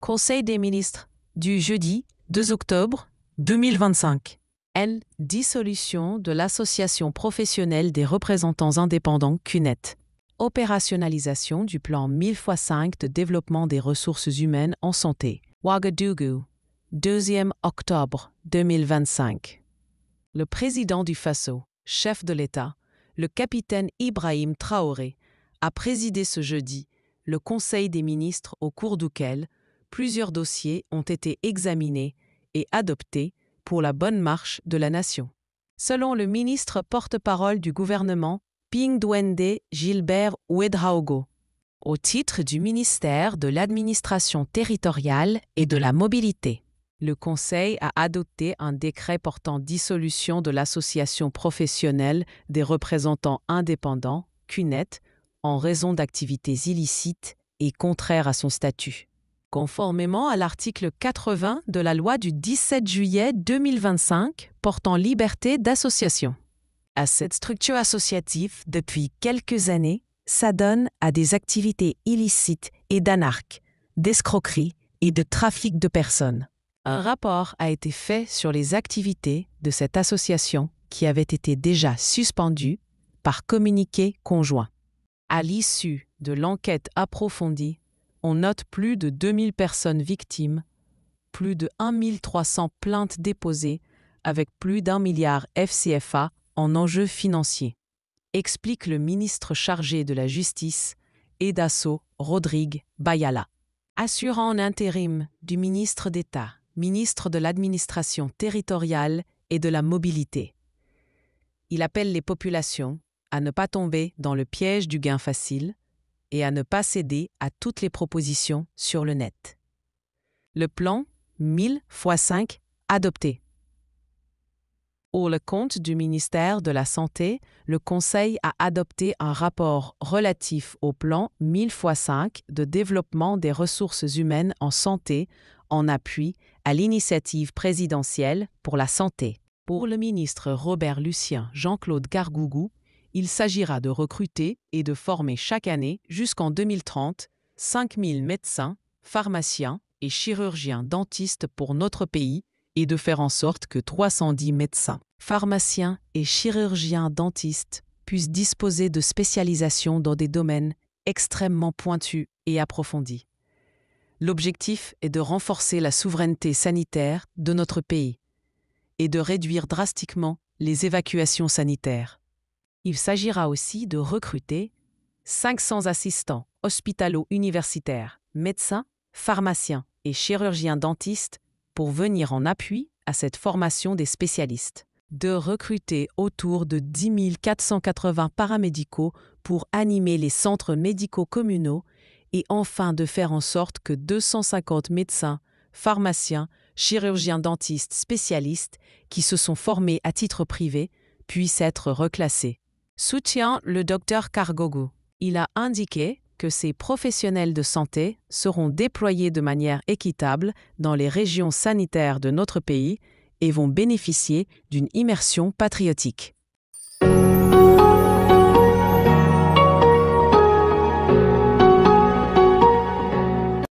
Conseil des ministres du jeudi 2 octobre 2025. L. Dissolution de l'Association professionnelle des représentants indépendants CUNET. Opérationnalisation du plan 1000x5 de développement des ressources humaines en santé. Ouagadougou, 2e octobre 2025. Le président du Faso, chef de l'État, le capitaine Ibrahim Traoré, a présidé ce jeudi le Conseil des ministres au cours duquel plusieurs dossiers ont été examinés et adoptés pour la bonne marche de la nation. Selon le ministre porte-parole du gouvernement, Pingdwende Gilbert Ouedraogo, au titre du ministère de l'Administration territoriale et de la mobilité, le Conseil a adopté un décret portant dissolution de l'Association professionnelle des représentants indépendants, CUNET, en raison d'activités illicites et contraires à son statut. Conformément à l'article 80 de la loi du 17 juillet 2025 portant liberté d'association. À cette structure associative, depuis quelques années, s'adonne à des activités illicites et d'anarque, d'escroquerie et de trafic de personnes. Un rapport a été fait sur les activités de cette association qui avait été déjà suspendue par communiqué conjoint. À l'issue de l'enquête approfondie, on note plus de 2000 personnes victimes, plus de 1300 plaintes déposées avec plus d'1 milliard FCFA en enjeux financiers, explique le ministre chargé de la Justice, Edasso Rodrigue Bayala. Assurant en intérim du ministre d'État, ministre de l'Administration territoriale et de la mobilité. Il appelle les populations à ne pas tomber dans le piège du gain facile et à ne pas céder à toutes les propositions sur le net. Le plan 1000x5 adopté. Pour le compte du ministère de la Santé, le Conseil a adopté un rapport relatif au plan 1000x5 de développement des ressources humaines en santé en appui à l'initiative présidentielle pour la santé. Pour le ministre Robert Lucien Jean-Claude Gargougou, il s'agira de recruter et de former chaque année jusqu'en 2030 5000 médecins, pharmaciens et chirurgiens dentistes pour notre pays et de faire en sorte que 310 médecins, pharmaciens et chirurgiens dentistes puissent disposer de spécialisations dans des domaines extrêmement pointus et approfondis. L'objectif est de renforcer la souveraineté sanitaire de notre pays et de réduire drastiquement les évacuations sanitaires. Il s'agira aussi de recruter 500 assistants hospitalo-universitaires, médecins, pharmaciens et chirurgiens dentistes pour venir en appui à cette formation des spécialistes. De recruter autour de 10 480 paramédicaux pour animer les centres médicaux communaux et enfin de faire en sorte que 250 médecins, pharmaciens, chirurgiens dentistes spécialistes qui se sont formés à titre privé puissent être reclassés. Soutient le Dr Gargougou. Il a indiqué que ces professionnels de santé seront déployés de manière équitable dans les régions sanitaires de notre pays et vont bénéficier d'une immersion patriotique.